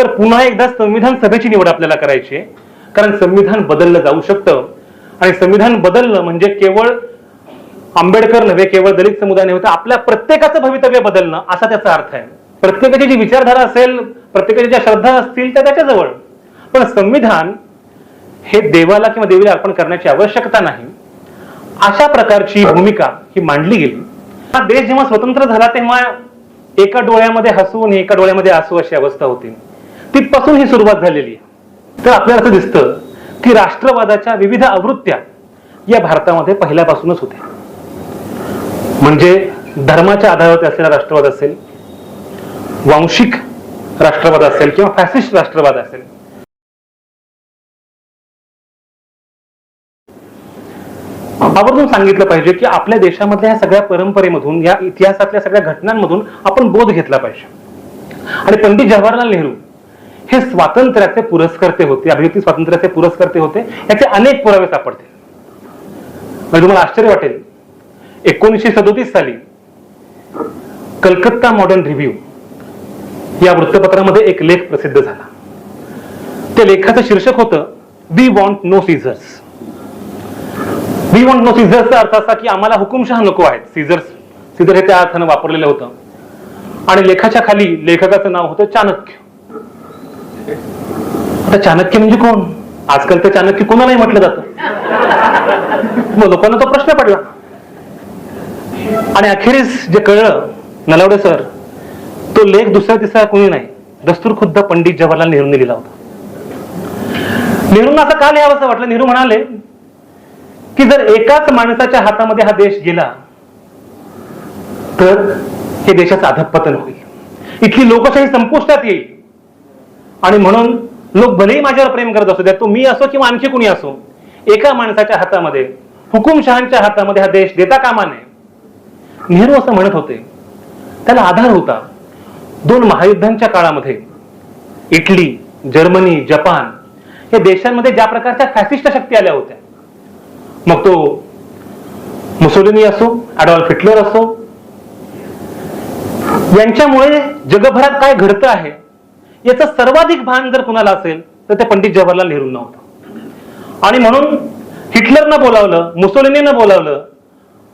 तर पुन्हा एकदा संविधान सभेची निवड आपल्याला करायची आहे, कारण संविधान बदललं जाऊ शकतं. आणि संविधान बदलणं म्हणजे केवळ आंबेडकर नव्हे, केवळ दलित समुदाय नव्हे, तर आपल्या प्रत्येकाचं भवितव्य बदलणं असा त्याचा अर्थ आहे. प्रत्येकाची जी विचारधारा असेल, प्रत्येकाच्या ज्या श्रद्धा असतील त्या त्याच्याजवळ, पण संविधान हे देवाला किंवा देवीला अर्पण करण्याची आवश्यकता नाही, अशा प्रकारची भूमिका ही मांडली गेली. हा देश जेव्हा स्वतंत्र झाला तेव्हा एका डोळ्यामध्ये हसू आणि एका डोळ्यामध्ये आसू अशी अवस्था होती. तिथपासून ही सुरुवात झालेली आहे. तर आपल्याला असं दिसतं की राष्ट्रवादाच्या विविध आवृत्त्या या भारतामध्ये पहिल्यापासूनच होत्या. म्हणजे धर्माच्या आधारावर असलेला राष्ट्रवाद असेल, वांशिक राष्ट्रवाद असेल किंवा फॅसिस्ट राष्ट्रवाद असेल. आवर्जून सांगितलं पाहिजे की आपल्या देशामधल्या सगळ्या परंपरेमधून, या इतिहासातल्या सगळ्या घटनांमधून आपण बोध घेतला पाहिजे. आणि पंडित जवाहरलाल नेहरू हे स्वातंत्र्याचे पुरस्कर्ते होते, अभिव्यक्ती स्वातंत्र्याचे पुरस्कर्ते होते. याचे अनेक पुरावे सापडतील. म्हणजे तुम्हाला आश्चर्य वाटेल, 1937 साली कलकत्ता मॉडर्न रिव्ह्यू या वृत्तपत्रामध्ये एक लेख प्रसिद्ध झाला. त्या लेखाचं शीर्षक होतं we want no Caesars. We want no सीझर्सचा अर्थ असा की आम्हाला हुकुमशहा नको आहेत. सीझर हे त्या अर्थानं वापरलेलं होतं. आणि लेखाच्या खाली लेखकाचं नाव होतं चाणक्य. आता चाणक्य म्हणजे कोण? आजकाल ते चाणक्य कोणालाही म्हटलं जातं. मग लोकांना तो प्रश्न पडला. आणि अखेरीस जे कळलं, नलावडे सर, तो लेख दुसऱ्या तिसरा कोणी नाही, दस्तूर खुद्द पंडित जवाहरलाल नेहरूंनी लिहिला होता. नेहरूंना असं का लिहावं वाटलं? नेहरू म्हणाले की जर एकाच माणसाच्या हातामध्ये हा देश गेला तर हे देशाचं अधःपतन होईल, इथली लोकशाही संपुष्टात येईल. आणि म्हणून लोक भलेही माझ्यावर प्रेम करत असू द्या, तो मी असो किंवा आणखी कुणी असो, एका माणसाच्या हातामध्ये, हुकुमशहांच्या हातामध्ये हा देश देता कामा नये. नेहरू असं म्हणत होते. त्याला आधार होता 2 महायुद्धांच्या काळामध्ये इटली, जर्मनी, जपान या देशांमध्ये ज्या प्रकारच्या फॅसिस्ट शक्ती आल्या होत्या. मग तो मुसोलिनी असो, ॲडॉल्फ हिटलर असो, यांच्यामुळे जगभरात काय घडतं आहे याचं सर्वाधिक भान जर कुणाला असेल तर ते पंडित जवाहरलाल नेहरूंना होतं. आणि म्हणून हिटलरनं बोलावलं, मुसोलिनीनं बोलावलं,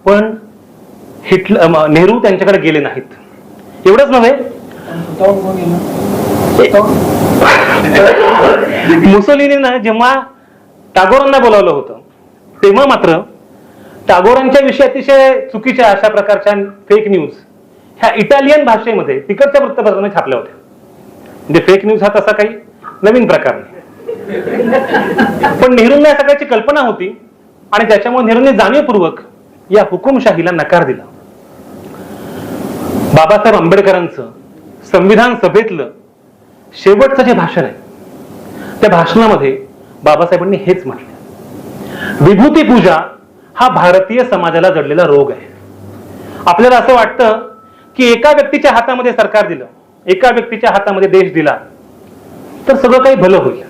पण नेहरू त्यांच्याकडे गेले नाहीत. एवढंच नव्हे, मुसोलिनीनं जेव्हा टागोरांना बोलावलं होतं तेव्हा मात्र टागोरांच्या विषयी अतिशय चुकीच्या अशा प्रकारच्या फेक न्यूज ह्या इटालियन भाषेमध्ये तिकडच्या वृत्तपत्रांनी छापल्या होत्या. म्हणजे फेक न्यूज हा तसा काही नवीन प्रकार नाही. पण नेहरूंना या सगळ्याची कल्पना होती आणि त्याच्यामुळे नेहरूंनी जाणीवपूर्वक या हुकुमशाहीला नकार दिला. बाबासाहेब आंबेडकरांचं संविधान सभेतलं शेवटचं जे भाषण आहे, त्या भाषणामध्ये बाबासाहेबांनी हेच म्हटलं, विभूती पूजा हा भारतीय समाजाला जडलेला रोग आहे. आपल्याला असं वाटतं की एका व्यक्तीच्या हातामध्ये सरकार दिलं, एका व्यक्तीच्या हातामध्ये देश दिला तर सगळं काही भलं होईल.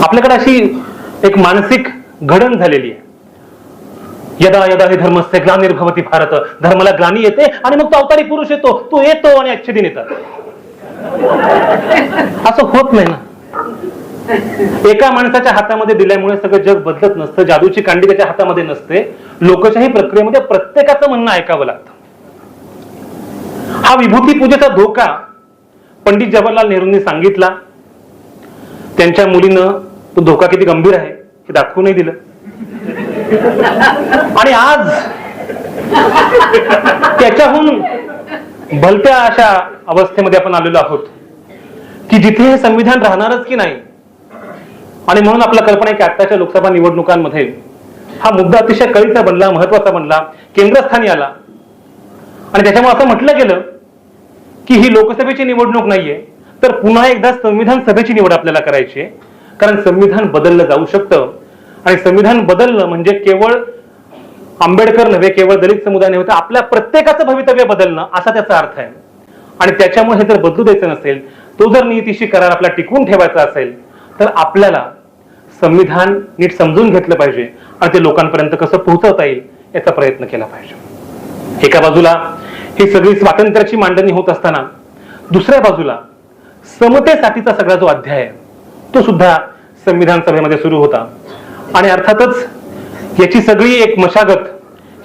आपल्याकडे अशी एक मानसिक घडण झालेली आहे. यदा यदा हे धर्मस्य ग्लानिर्भवति भारत, धर्माला ग्लानी येते आणि मग तो अवतारी पुरुष येतो, तो येतो आणि अच्छे दिन येतात. असं होत नाही ना. एका माणसाच्या हातामध्ये दिल्यामुळे सगळं जग बदलत नसतं. जादूची कांडी त्याच्या हातामध्ये नसते. लोकशाही प्रक्रियेमध्ये प्रत्येकाचं म्हणणं ऐकावं लागतं. हा विभूती पूजेचा धोका पंडित जवाहरलाल नेहरूंनी सांगितला. त्यांच्या मुलीनं तो धोका किती गंभीर आहे हे दाखवूनही दिलं. आणि आज त्याच्याहून भलत्या अशा अवस्थेमध्ये आपण आलेलो आहोत की जिथे हे संविधान राहणारच की नाही. आणि म्हणून आपला कल्पना आहे की आताच्या लोकसभा निवडणुकांमध्ये हा मुद्दा अतिशय कळीचा बनला, महत्वाचा बनला, केंद्रस्थानी आला. आणि त्याच्यामुळे असं म्हटलं गेलं की ही लोकसभेची निवडणूक नाहीये, तर पुन्हा एकदा संविधान सभेची निवड आपल्याला करायची आहे, कारण संविधान बदललं जाऊ शकतं. आणि संविधान बदलणं म्हणजे केवळ आंबेडकर नव्हे, केवळ दलित समुदाय नव्हे, तर आपल्या प्रत्येकाचं भवितव्य बदलणं असा त्याचा अर्थ आहे. आणि त्याच्यामुळे हे जर बदलू द्यायचं नसेल, तो जर नियतीशी करार आपला टिकवून ठेवायचा असेल, तर आपल्याला संविधान नीट समजून घेतलं पाहिजे आणि ते लोकांपर्यंत कसं पोहोचवता येईल याचा प्रयत्न केला पाहिजे. एका बाजूला ही सगळी स्वातंत्र्याची मांडणी होत असताना दुसऱ्या बाजूला समतेसाठीचा सगळा जो अध्याय आहे तो सुद्धा संविधान सभेमध्ये सुरू होता. आणि अर्थातच याची सगळी एक मशागत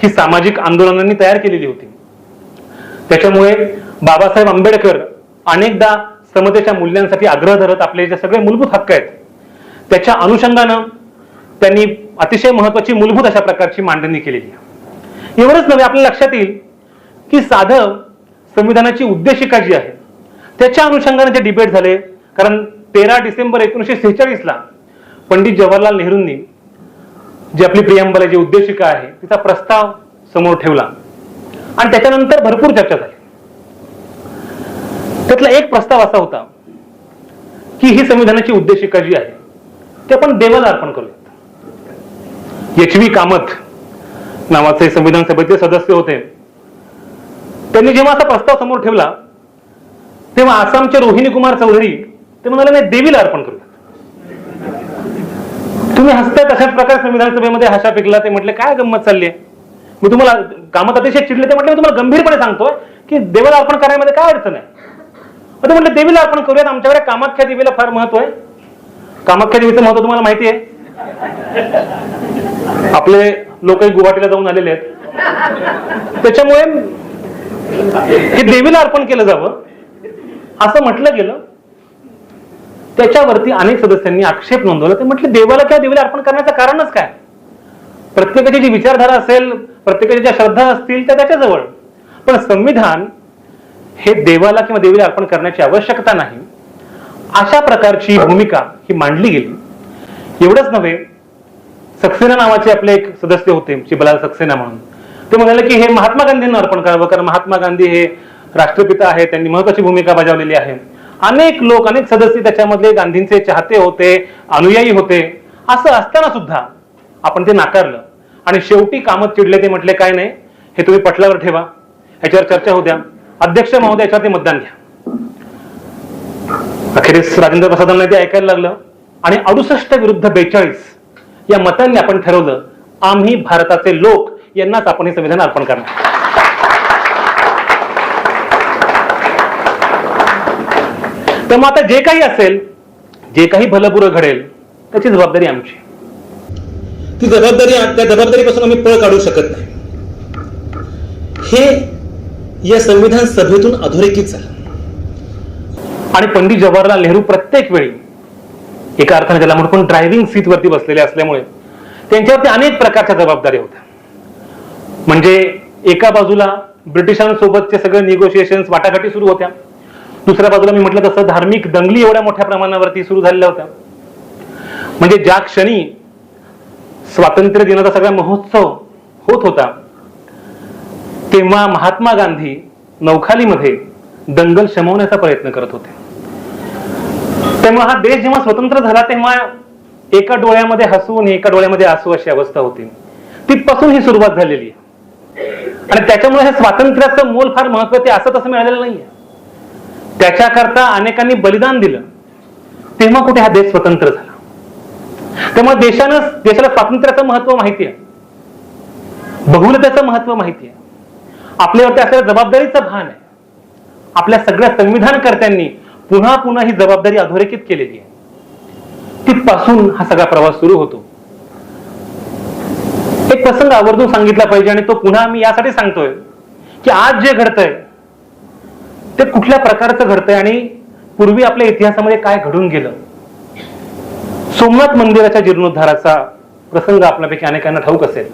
ही सामाजिक आंदोलनांनी तयार केलेली होती. त्याच्यामुळे बाबासाहेब आंबेडकर अनेकदा समतेच्या मूल्यांसाठी आग्रह धरत आपले जे सगळे मूलभूत हक्क आहेत त्याच्या अनुषंगानं त्यांनी अतिशय महत्वाची मूलभूत अशा प्रकारची मांडणी केलेली आहे. एवढंच नव्हे, आपल्या लक्षात येईल की साधं संविधानाची उद्देशिका जी आहे त्याच्या अनुषंगाने जे डिबेट झाले. कारण 13 डिसेंबर 1946ला पंडित जवाहरलाल नेहरूंनी जी आपली प्रियंबल जी उद्देशिका आहे तिचा प्रस्ताव समोर ठेवला आणि त्याच्यानंतर भरपूर चर्चा झाली. त्यातला एक प्रस्ताव असा होता की ही संविधानाची उद्देशिका जी आहे ते आपण देवाला अर्पण करूयात. एच.व्ही. कामत नावाचे संविधान सभेचे सदस्य होते. त्यांनी जेव्हा असा प्रस्ताव समोर ठेवला तेव्हा आसामचे रोहिणी कुमार चौधरी ते म्हणाले नाही, देवीला अर्पण करूयात. तुम्ही हसताय तशाच प्रकारे संविधान सभेमध्ये हशा पिकला. ते म्हटले काय गंमत चालली आहे. मी तुम्हाला कामत अतिशय चिडले. ते म्हटले मी तुम्हाला गंभीरपणे सांगतोय की देवाला अर्पण करण्यामध्ये काय अडचण आहे. ते म्हटलं देवीला अर्पण करूयात. आमच्याकडे कामाख्या देवीला फार महत्व आहे. कामाख्या देवीचं महत्व तुम्हाला माहिती आहे. आपले लोकही गुवाहाटीला जाऊन आलेले आहेत. त्याच्यामुळे हे देवीला अर्पण केलं जावं असं म्हटलं गेलं. त्याच्यावरती अनेक सदस्यांनी आक्षेप नोंदवला. ते म्हटले देवाला किंवा देवीला अर्पण करण्याचं कारणच काय. प्रत्येकाची जी विचारधारा असेल, प्रत्येकाच्या ज्या श्रद्धा असतील त्या त्याच्याजवळ, पण संविधान हे देवाला किंवा देवीला अर्पण करण्याची आवश्यकता नाही अशा प्रकारची भूमिका ही मांडली गेली. एवढंच नव्हे, सक्सेना नावाचे आपले एक सदस्य होते शिवलाल सक्सेना म्हणून. ते म्हणाले की हे महात्मा गांधींना अर्पण करावं कारण महात्मा गांधी हे राष्ट्रपिता आहेत, त्यांनी महत्वाची भूमिका बजावलेली आहे. अनेक लोक, अनेक सदस्य त्याच्यामधले गांधींचे चाहते होते, अनुयायी होते. असं असताना सुद्धा आपण ते नाकारलं आणि शेवटी कामत चिडले. ते म्हटले काय नाही, हे तुम्ही पटलावर ठेवा, याच्यावर चर्चा होऊ द्या. अध्यक्ष महोदय याच्यावरती मतदान घ्या. अखेरीस राजेंद्र प्रसादांना ते ऐकायला लागलं आणि 68 विरुद्ध 42 या मतांनी आपण ठरवलं आम्ही भारताचे लोक यांनाच आपण हे संविधान अर्पण करणार. तर मग आता जे काही असेल, जे काही भलंबुरं घडेल त्याची जबाबदारी आमची. ती जबाबदारी, त्या जबाबदारीपासून आम्ही पळ काढू शकत नाही. हे या संविधान सभेतून अधोरेखित झालं. आणि पंडित जवाहरलाल नेहरू प्रत्येक वेळी एका अर्थाने ज्याला म्हणून ड्रायव्हिंग सीट वरती बसलेले असल्यामुळे त्यांच्यावरती अनेक प्रकारच्या जबाबदाऱ्या होत्या. म्हणजे एका बाजूला ब्रिटिशांसोबतचे सगळे निगोशिएशन्स, वाटाघाटी सुरू होत्या. दुसऱ्या बाजूला मी म्हटलं तसं धार्मिक दंगली एवढ्या मोठ्या प्रमाणावरती सुरू झालेल्या होत्या. म्हणजे ज्या क्षणी स्वातंत्र्य दिनाचा सगळा महोत्सव होत होता तेव्हा महात्मा गांधी नौखालीमध्ये दंगल शमवण्याचा प्रयत्न करत होते. त्यामुळे हा देश जेव्हा स्वतंत्र झाला तेव्हा एका डोळ्यामध्ये हसू आणि एका डोळ्यामध्ये आसू अशी अवस्था होती. तिथपासून ही सुरुवात झालेली आहे. आणि त्याच्यामुळे हे स्वातंत्र्याचं मोल फार महत्वाचं आहे असं तसं मिळालेलं नाहीये. त्याच्याकरता अनेकांनी बलिदान दिलं तेव्हा कुठे हा देश स्वतंत्र झाला. त्यामुळे देशाला स्वातंत्र्याचं महत्व माहिती आहे, बहुलतेचं महत्व माहिती आहे, आपल्यावरती असलेल्या जबाबदारीचं भान आहे. आपल्या सगळ्या संविधानकर्त्यांनी पुन्हा पुन्हा ही जबाबदारी अधोरेखित केलेली आहे. तिथपासून हा सगळा प्रवास सुरू होतो. एक प्रसंग आवर्जून सांगितला पाहिजे आणि तो पुन्हा मी यासाठी सांगतोय की आज जे घडतंय ते कुठल्या प्रकारचं घडतंय आणि पूर्वी आपल्या इतिहासामध्ये काय घडून गेलं. सोमनाथ मंदिराच्या जीर्णोद्धाराचा प्रसंग आपल्यापैकी अनेकांना ठाऊक असेल.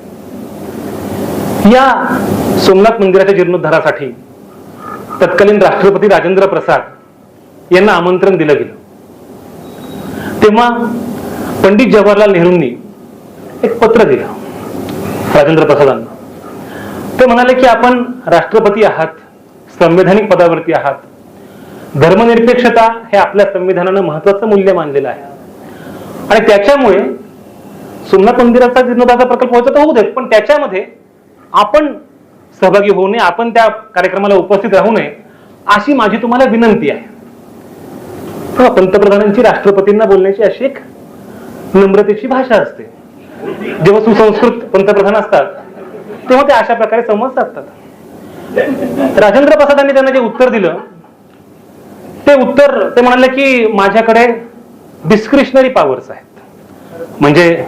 या सोमनाथ मंदिराच्या जीर्णोद्धारासाठी तत्कालीन राष्ट्रपती राजेंद्र प्रसाद यांना आमंत्रण दिलं गेलं. तेव्हा पंडित जवाहरलाल नेहरूंनी एक पत्र दिलं राजेंद्र प्रसादांना. ते म्हणाले की आपण राष्ट्रपती आहात, संवैधानिक पदावरती आहात, धर्मनिरपेक्षता हे आपल्या संविधानानं महत्वाचं मूल्य मानलेलं आहे आणि त्याच्यामुळे सोमनाथ मंदिराचा जीर्णोद्धाराचा प्रकल्प व्हायचा तर होऊ देत, पण त्याच्यामध्ये आपण सहभागी होऊ नये, आपण त्या कार्यक्रमाला उपस्थित राहू नये अशी माझी तुम्हाला विनंती आहे. पंतप्रधानांची राष्ट्रपतींना बोलण्याची अशी एक नम्रतेची भाषा असते. जेव्हा सुसंस्कृत पंतप्रधान असतात तेव्हा ते अशा प्रकारे संवाद साधतात. राजेंद्र प्रसादांनी त्यांना जे उत्तर दिलं ते उत्तर ते म्हणाले की माझ्याकडे डिस्क्रिशनरी पॉवर्स आहेत. म्हणजे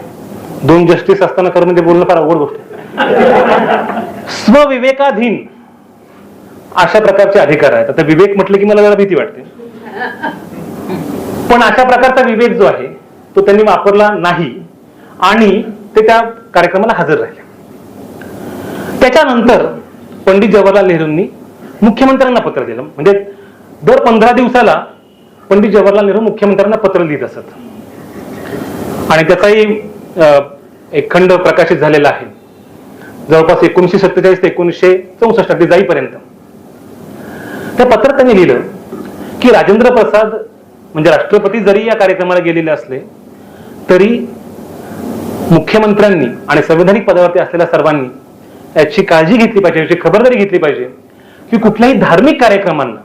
2 जस्टिस असताना खरं म्हणजे बोलणं फार अवघड गोष्ट आहे. स्वविवेकाधीन अशा प्रकारचे अधिकार आहेत. आता विवेक म्हटलं की मला जरा भीती वाटते, पण अशा प्रकारचा विवेक जो आहे तो त्यांनी वापरला नाही आणि ते त्या कार्यक्रमाला हजर राहिले. त्याच्यानंतर पंडित जवाहरलाल नेहरूंनी मुख्यमंत्र्यांना पत्र दिलं. म्हणजे दर 15 दिवसाला पंडित जवाहरलाल नेहरू मुख्यमंत्र्यांना पत्र लिहित असत आणि त्याचाही एक खंड प्रकाशित झालेला आहे जवळपास 1947 ते 1964 अगदी जाईपर्यंत. त्या पत्रात त्यांनी लिहिलं की राजेंद्र प्रसाद म्हणजे राष्ट्रपती जरी या कार्यक्रमाला गेलेले असले तरी मुख्यमंत्र्यांनी आणि संवैधानिक पदावरती असलेल्या सर्वांनी याची काळजी घेतली पाहिजे, याची खबरदारी घेतली पाहिजे की कुठल्याही धार्मिक कार्यक्रमांना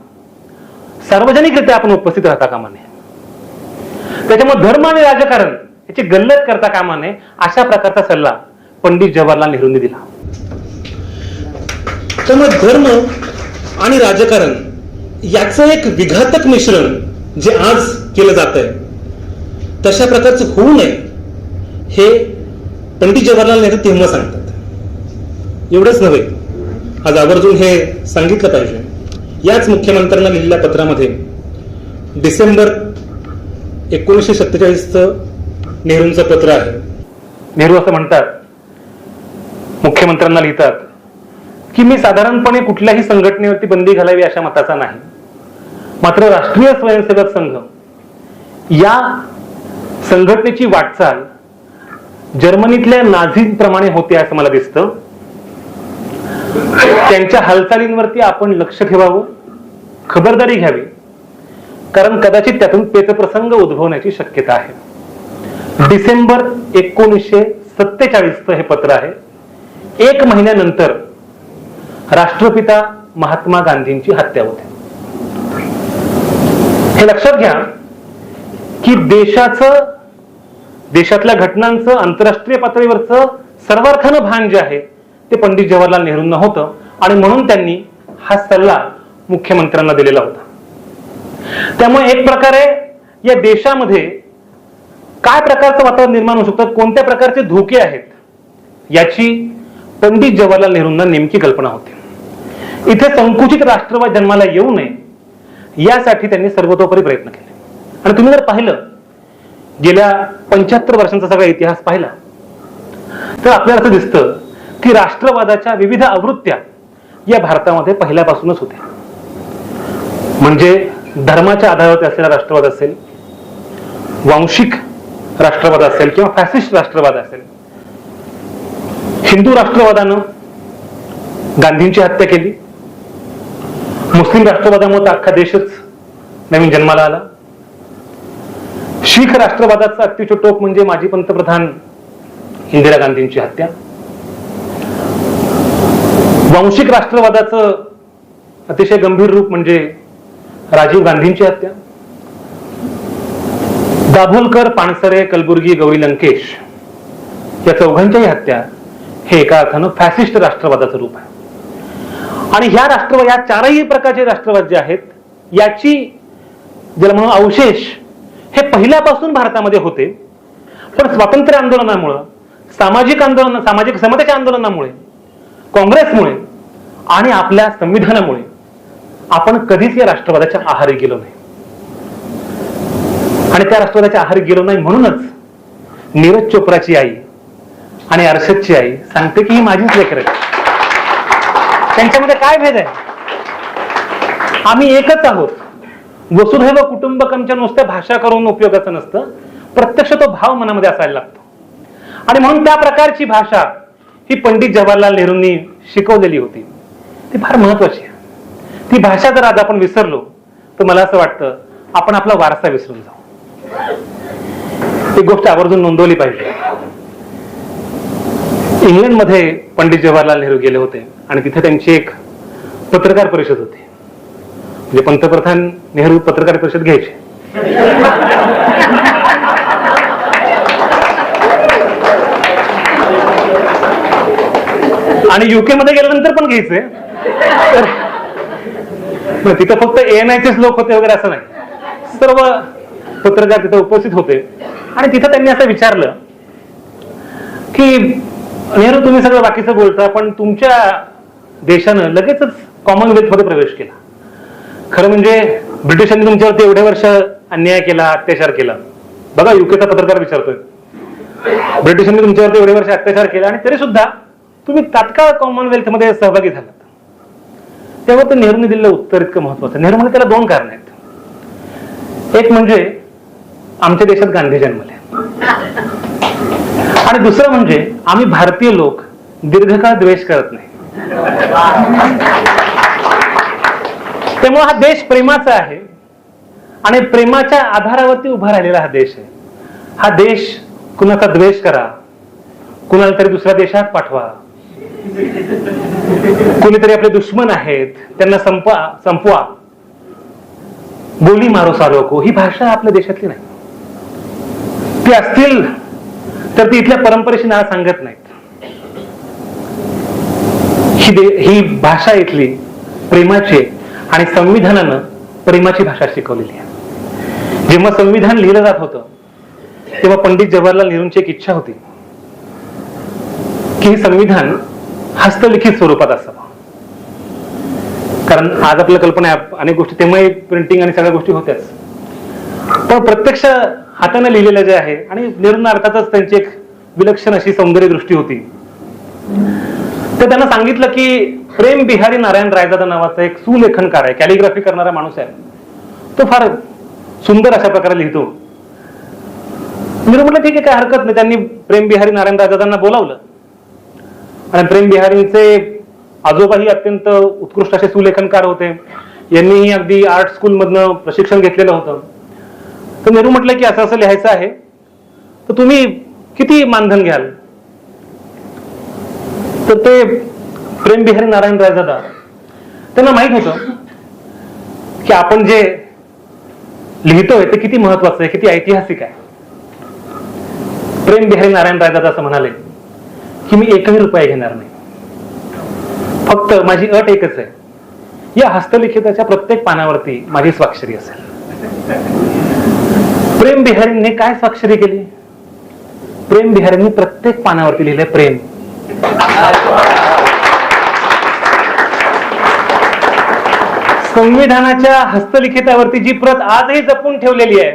सार्वजनिकरित्या आपण उपस्थित राहता कामा नये. त्याच्यामुळे धर्म आणि राजकारण याची गल्लत करता कामा नये अशा प्रकारचा सल्ला पंडित जवाहरलाल नेहरूंनी दिला. त्यामुळे धर्म आणि राजकारण याचं एक विघातक मिश्रण जे आज केलं जात आहे तशा प्रकारचं होऊ नये हे पंडित जवाहरलाल नेहरू तेव्हा सांगतात. एवढंच नव्हे, आज आवर्जून हे सांगितलं पाहिजे. याच मुख्यमंत्र्यांना लिहिलेल्या पत्रामध्ये डिसेंबर 1947 नेहरूंचं पत्र आहे. नेहरू असं म्हणतात, मुख्यमंत्र्यांना लिहितात की मी साधारणपणे कुठल्याही संघटनेवरती बंदी घालावी अशा मताचा नाही, मात्र राष्ट्रीय स्वयंसेवक संघ या संघटनेची वाटचाल जर्मनीतल्या नाझींप्रमाणे होते असं मला दिसतं. त्यांच्या हालचालींवरती आपण लक्ष ठेवावं, खबरदारी घ्यावी, कारण कदाचित त्यातून पेचप्रसंग उद्भवण्याची शक्यता आहे. डिसेंबर 1947 हे पत्र आहे. 1 महिन्यानंतर राष्ट्रपिता महात्मा गांधींची हत्या होते. हे लक्षात घ्या की देशातल्या घटनांचं आंतरराष्ट्रीय पातळीवरचं सर्वार्थानं भान जे आहे ते पंडित जवाहरलाल नेहरूंना होतं आणि म्हणून त्यांनी हा सल्ला मुख्यमंत्र्यांना दिलेला होता. त्यामुळे एक प्रकारे या देशामध्ये काय प्रकारचं वातावरण निर्माण होऊ शकतं, कोणत्या प्रकारचे धोके आहेत याची पंडित जवाहरलाल नेहरूंना नेमकी कल्पना होती. इथे संकुचित राष्ट्रवाद जन्माला येऊ नये यासाठी त्यांनी सर्वतोपरी प्रयत्न केले. आणि तुम्ही जर पाहिलं गेल्या 75 वर्षांचा सगळा इतिहास पाहिला तर आपल्याला असं दिसतं की राष्ट्रवादाच्या विविध आवृत्त्या या भारतामध्ये पहिल्यापासूनच होत्या. म्हणजे धर्माच्या आधारावर असलेला राष्ट्रवाद असेल, वांशिक राष्ट्रवाद असेल किंवा फॅसिस्ट राष्ट्रवाद असेल. हिंदू राष्ट्रवादानं गांधींची हत्या केली. मुस्लिम राष्ट्रवादामुळे तर अख्खा देशच नवीन जन्माला आला. शीख राष्ट्रवादाचा अत्युच्च टोक म्हणजे माजी पंतप्रधान इंदिरा गांधींची हत्या. वांशिक राष्ट्रवादाचं अतिशय गंभीर रूप म्हणजे राजीव गांधींची हत्या. दाभोलकर, पानसरे, कलबुर्गी, गौरी लंकेश या चौघांच्याही हत्या हे एका अर्थानं फॅसिस्ट राष्ट्रवादाचं रूप आहे. आणि ह्या राष्ट्रवाद, या चारही प्रकारचे राष्ट्रवाद जे आहेत याची ज्याला म्हणून अवशेष हे पहिल्यापासून भारतामध्ये होते. पण स्वातंत्र्य आंदोलनामुळे, सामाजिक समतेच्या आंदोलनामुळे, काँग्रेसमुळे आणि आपल्या संविधानामुळे आपण कधीच या राष्ट्रवादाच्या आहारी गेलो नाही. आणि त्या राष्ट्रवादाच्या आहारी गेलो नाही म्हणूनच नीरज चोप्राची आई आणि अर्शदची आई सांगते की ही माझीच लेकरं आहे. त्यांच्यामध्ये काय भेद आहे? आम्ही एकच आहोत. वसुधैव कुटुंबकमच्या नुसत्या भाषा करून उपयोगाचं नसतं, प्रत्यक्ष तो भाव मनामध्ये असायला लागतो. आणि म्हणून त्या प्रकारची भाषा ही पंडित जवाहरलाल नेहरूंनी शिकवलेली होती. ती फार महत्वाची आहे. ती भाषा जर आज आपण विसरलो तर मला असं वाटतं आपण आपला वारसा विसरून जाऊ. एक गोष्ट आवर्जून नोंदवली पाहिजे. इंग्लंडमध्ये पंडित जवाहरलाल नेहरू गेले होते आणि तिथे त्यांची एक पत्रकार परिषद होती. म्हणजे पंतप्रधान नेहरू पत्रकार परिषद घ्यायचे. आणि युके मध्ये गेल्यानंतर पण घ्यायचे. तिथं फक्त ANIचेच लोक होते वगैरे असं नाही, सर्व पत्रकार तिथे उपस्थित होते. आणि तिथं त्यांनी असं विचारलं की नेहरू, तुम्ही सगळं बाकीचं बोलता, पण तुमच्या देशानं लगेचच कॉमनवेल्थ मध्ये प्रवेश केला. खरं म्हणजे ब्रिटिशांनी तुमच्यावरती एवढे वर्ष अन्याय केला, अत्याचार केला. बघा, युकेचा पत्रकार विचारतोय, ब्रिटिशांनी तुमच्यावरती एवढे वर्ष अत्याचार केला आणि तरी सुद्धा तुम्ही तात्काळ कॉमनवेल्थ मध्ये सहभागी झालात. तेव्हा तर नेहरूंनी दिलेलं उत्तर इतकं महत्वाचं. नेहरू म्हणजे त्याला 2 कारण आहेत. एक म्हणजे आमच्या देशात गांधी जन्मले, आणि दुसरं म्हणजे आम्ही भारतीय लोक दीर्घकाळ द्वेष करत नाही. त्यामुळे हा देश प्रेमाचा आहे आणि प्रेमाच्या आधारावरती उभा राहिलेला हा देश आहे. हा देश कुणाचा द्वेष करा, कुणाला तरी दुसऱ्या देशात पाठवा, कुणीतरी आपले दुश्मन आहेत त्यांना संपवा, गोली मारो सालो को, ही भाषा आपल्या देशातली नाही. ती असतील तर ती इथल्या परंपरेशी नाळ सांगत नाहीत. ही भाषा इथली प्रेमाची आणि संविधानानं प्रेमाची भाषा शिकवलेली आहे. जेव्हा संविधान लिहिलं जात होतं तेव्हा पंडित जवाहरलाल नेहरूंची एक इच्छा होती की हे संविधान हस्तलिखित स्वरूपात असावं. कारण आज आपल्याला कल्पना आहे, अनेक गोष्टी तेव्हाही प्रिंटिंग आणि सगळ्या गोष्टी होत्याच, पण प्रत्यक्ष हाताने लिहिलेलं जे आहे, आणि नेहरूंना अर्थातच त्यांची एक विलक्षण अशी सौंदर्य दृष्टी होती. तर त्यांना सांगितलं की प्रेम बिहारी नारायण रायजादा नावाचा एक सुलेखनकार आहे, कॅलिग्राफी करणारा माणूस आहे, तो फार सुंदर अशा प्रकारे लिहितो. नेहरू म्हटलं ठीक आहे, काय हरकत नाही. त्यांनी प्रेम बिहारी नारायण रायजादांना बोलावलं आणि प्रेम बिहारींचे आजोबाही अत्यंत उत्कृष्ट असे सुलेखनकार होते. यांनीही अगदी आर्ट स्कूल मधनं प्रशिक्षण घेतलेलं होतं. तर नेहरू म्हटलं की असं असं लिहायचं आहे, तर तुम्ही किती मानधन घ्याल? तर ते प्रेम बिहारी नारायण रायजादा त्यांना माहित होतं की आपण जे लिहितोय ते किती महत्वाचं आहे, किती ऐतिहासिक आहे. प्रेम बिहारी नारायण रायजादा असं म्हणाले की मी 1 रुपया घेणार नाही, फक्त माझी अट एकच आहे, या हस्तलिखिताच्या प्रत्येक पानावरती माझी स्वाक्षरी असेल. प्रेम बिहारींनी काय स्वाक्षरी केली? प्रेम बिहारींनी प्रत्येक पानावरती लिहिले प्रेम. संविधानाच्या हस्तलिखितावरती जी प्रत आजही जपून ठेवलेली आहे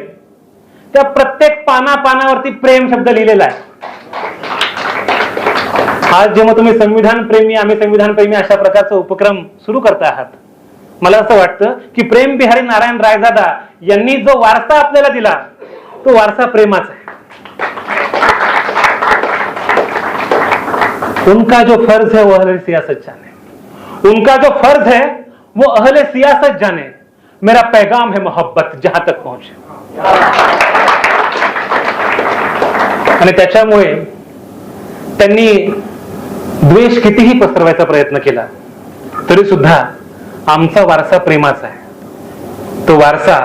त्या प्रत्येक पानावरती प्रेम शब्द लिहिलेला आहे. आज जेव्हा तुम्ही संविधान प्रेमी, आम्ही संविधान प्रेमी अशा प्रकारचा उपक्रम सुरू करता आहात, मला असं वाटतं की प्रेम बिहारी नारायण रायजादा यांनी जो वारसा आपल्याला दिला तो वारसा प्रेमाचा आहे. उनका जो फर्ज है वो अहले सियासत जाने, उनका जो फर्ज है वो अहले सियासत जाने, मेरा पैगाम है मोहब्बत जहां तक पहुंचे. आणि त्याच्यामुळे त्यांनी द्वेष कितीही पसरवायचा प्रयत्न केला तरी सुद्धा आमचा वारसा प्रेमाचा आहे. तो वारसा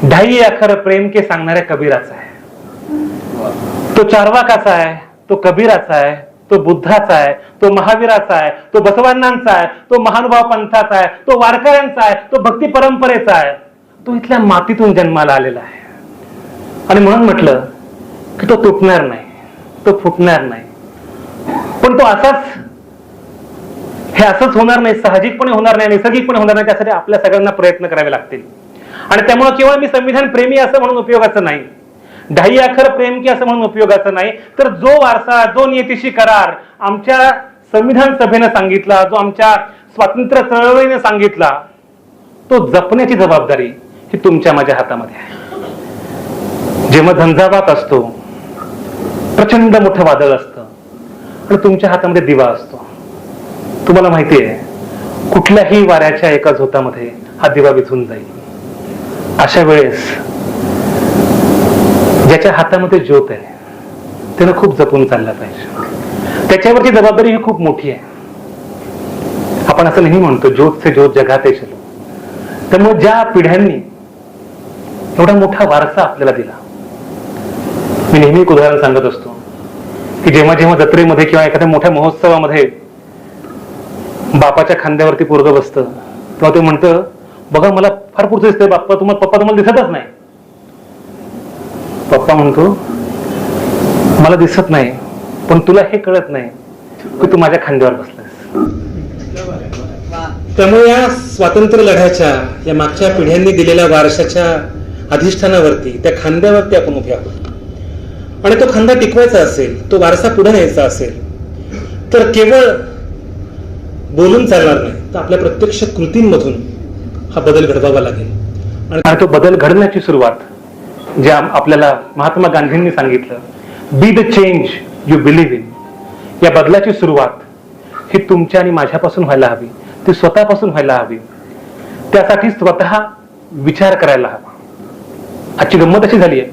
2.5 अक्षर प्रेम के सांगणाऱ्या कबीराचा आहे. तो चार्वाकाचा आहे, तो कबीराचा आहे, तो बुद्धाचा आहे, तो महावीराचा आहे, तो बसवांनांचा आहे, तो महानुभाव पंथाचा आहे, तो वारकऱ्यांचा आहे, तो भक्ती परंपरेचा आहे. तो इथल्या मातीतून जन्माला आलेला आहे. आणि म्हणून म्हटलं की तो तुटणार नाही, तो फुटणार नाही. पण तो हे असंच होणार नाही, साहजिकपणे होणार नाही, नैसर्गिकपणे होणार नाही. त्यासाठी आपल्या सगळ्यांना प्रयत्न करावे लागतील. आणि त्यामुळे केवळ मी संविधान प्रेमी असं म्हणून उपयोगाचं नाही, 2.5 अक्षर प्रेम की असं म्हणून उपयोगाचं नाही, तर जो वारसा, जो नियतीशी करार आमच्या संविधान सभेनं सांगितला, जो आमच्या स्वातंत्र्य चळवळीने सांगितला, तो जपण्याची जबाबदारी ही तुमच्या माझ्या हातामध्ये आहे. जेव्हा झंझावात असतो, प्रचंड मोठं वादळ असतं आणि तुमच्या हातामध्ये दिवा असतो, तुम्हाला माहिती आहे कुठल्याही वाऱ्याच्या एका झोतामध्ये हा दिवा विझून जाईल. अशा वेळेस ज्याच्या हातामध्ये ज्योत आहे त्यानं खूप जपून चालला पाहिजे. त्याच्यावरची जबाबदारी ही खूप मोठी आहे. आपण असं नेहमी म्हणतो ज्योत से ज्योत जगाते चलो. त्यामुळे ज्या पिढ्यांनी एवढा मोठा वारसा आपल्याला दिला, मी नेहमी एक उदाहरण सांगत असतो की जेव्हा जेव्हा जत्रेमध्ये किंवा एखाद्या मोठ्या महोत्सवामध्ये बापाच्या खांद्यावरती पोरगं बसतं तेव्हा ते म्हणतं बघा मला फार पुढचं दिसतंय पप्पा तुम्हाला दिसतच नाही. पप्पा म्हणतो मला दिसत नाही, पण तुला हे कळत नाही की तू माझ्या खांद्यावर बसलास. त्यामुळे या स्वातंत्र्य लढ्याच्या या मागच्या पिढ्यांनी दिलेल्या वारशाच्या अधिष्ठानावरती, त्या खांद्यावरती आपण उभे आहोत. आणि तो खांदा टिकवायचा असेल, तो वारसा पुढे न्यायचा असेल, तर केवळ बोलून चालणार नाही, तर आपल्या प्रत्यक्ष कृतींमधून हा बदल घडवावा लागेल. आणि तो बदल घडण्याची सुरुवात ज्या आपल्याला महात्मा गांधींनी सांगितलं, be the change you believe in. या बदलाची सुरुवात ही तुमच्या आणि माझ्यापासून व्हायला हवी, ती स्वतःपासून व्हायला हवी. त्यासाठी स्वतः विचार करायला हवा. आजची गंमत अशी झाली आहे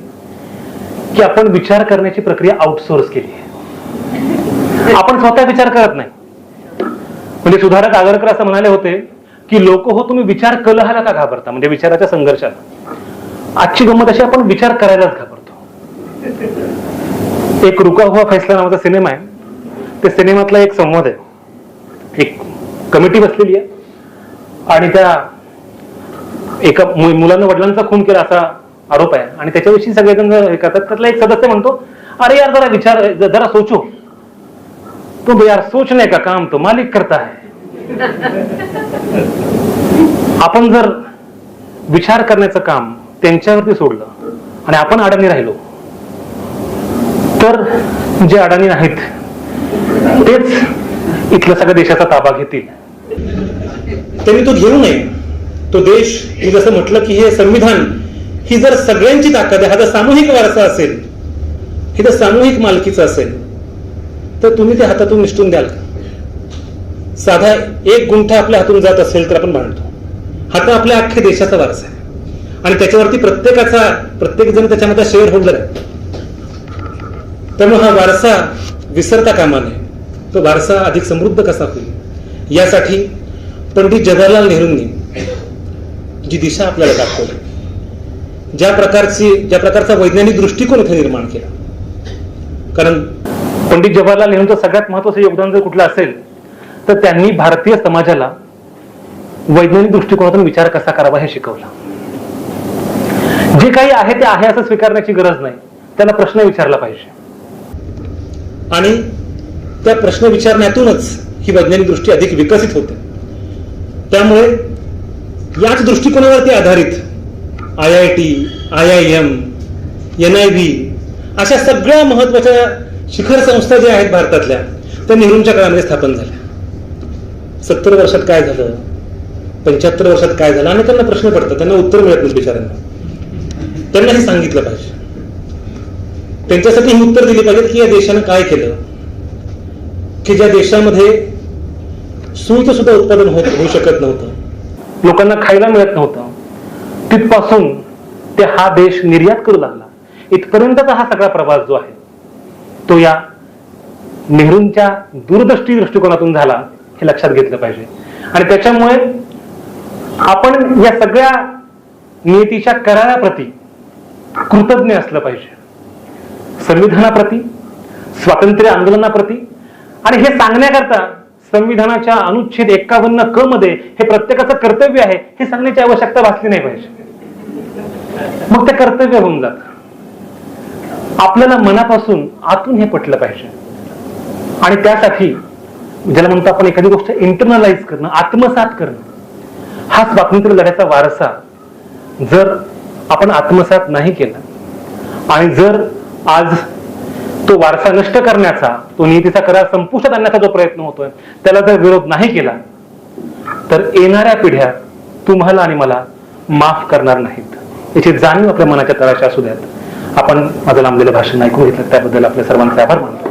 की आपण विचार करण्याची प्रक्रिया आउटसोर्स केली आहे. आपण स्वतः विचार करत नाही. म्हणजे सुधारक आगरकर असं म्हणाले होते की लोक हो तुम्ही विचार कलहाला का घाबरता, म्हणजे विचाराच्या संघर्षाला. आजची गंमत अशी आपण विचार करायलाच घाबरतो. एक रुका हुआ फैसला नावाचा सिनेमा आहे. त्या सिनेमातला एक संवाद आहे. एक कमिटी बसलेली आहे आणि त्या एका मुलानं वडिलांचा खून केला असा आरोप आहे आणि त्याच्याविषयी सगळेजण हे करतात. त्यातला एक सदस्य म्हणतो, अरे यार जरा विचार, जरा सोचो. तो यार सोचने का काम तो मालिक करता है. आपण जर विचार करण्याचं काम त्यांच्यावरती सोडलं आणि आपण अडाणी राहिलो, तर जे अडाणी नाहीत तेच इथल्या सगळ्या देशाचा ताबा घेतील. त्यांनी तो घेऊ नये. तो देश, मी जसं म्हटलं की हे संविधान ही जर सगळ्यांची ताकद आहे, हा जर सामूहिक वारसा असेल, ही जर सामूहिक मालकीचं असेल, तर तुम्ही ते हातातून निसटून द्याल का? साधा एक गुंठा आपल्या हातून जात असेल तर आपण बांधतो. हा तर आपल्या अख्ख्या देशाचा वारसा आहे आणि त्याच्यावरती प्रत्येक जण त्याच्यामध्ये शेअर होल्डर आहे. त्यामुळे हा वारसा विसरता कामा नये. तो वारसा अधिक समृद्ध कसा होईल यासाठी पंडित जवाहरलाल नेहरूंनी जी दिशा आपल्याला दाखवली, ज्या प्रकारचा वैज्ञानिक दृष्टिकोन इथे निर्माण केला. कारण पंडित जवाहरलाल नेहरूंचं सगळ्यात महत्वाचं योगदान जर कुठलं असेल तर त्यांनी भारतीय समाजाला वैज्ञानिक दृष्टिकोनातून विचार कसा करावा हे शिकवलं. जे काही आहे ते आहे असं स्वीकारण्याची गरज नाही, त्यांना प्रश्न विचारला पाहिजे. आणि त्या प्रश्न विचारण्यातूनच ही वैज्ञानिक दृष्टी अधिक विकसित होते. त्यामुळे याच दृष्टिकोनावरती आधारित IIT, IIM, NIV अशा सगळ्या महत्वाच्या शिखर संस्था ज्या आहेत भारतातल्या, त्या नेहरूंच्या काळामध्ये स्थापन झाल्या. 70 वर्षात काय झालं, 75 वर्षात काय झालं, आणि त्यांना प्रश्न पडतात, त्यांना उत्तर मिळत नाही बिचाऱ्यांना. त्यांना हे सांगितलं पाहिजे, त्यांच्यासाठी ही उत्तर दिली पाहिजेत की या देशानं काय केलं की ज्या देशामध्ये सुईचं सुद्धा उत्पादन होऊ शकत नव्हतं, लोकांना खायला मिळत नव्हतं, तिथपासून ते हा देश निर्यात करू लागला. इथपर्यंतचा हा सगळा प्रवास जो आहे तो या नेहरूंच्या दूरदृष्टी दृष्टिकोनातून झाला, हे लक्षात घेतलं पाहिजे. आणि त्याच्यामुळे आपण या सगळ्या नियतीच्या कराराप्रती कृतज्ञ असलं पाहिजे. संविधानाप्रती, स्वातंत्र्य आंदोलनाप्रती. आणि हे सांगण्याकरता संविधानाच्या अनुच्छेद 51 क मध्ये हे प्रत्येकाचं कर्तव्य आहे हे सांगण्याची आवश्यकता भासली नाही पाहिजे. मग ते कर्तव्य होऊन जात. आपल्याला मनापासून आतून हे पटलं पाहिजे. आणि त्यासाठी ज्याला म्हणतो आपण एखादी गोष्ट इंटरनलाइज करणं, आत्मसात करणं, हा स्वातंत्र्य लढ्याचा वारसा जर आपण आत्मसात नाही केला आणि जर आज तो वारसा नष्ट करण्याचा, तो नियतीचा करार संपुष्टात आणण्याचा जो प्रयत्न होतोय त्याला जर विरोध नाही केला तर येणाऱ्या पिढ्या तुम्हाला आणि मला माफ करणार नाहीत, याची जाणीव आपल्या मनाच्या तळाशी असू द्यात. आपण माझं लांबलेलं भाषण ऐकून घेतलं त्याबद्दल आपल्या सर्वांचे आभार मानतो.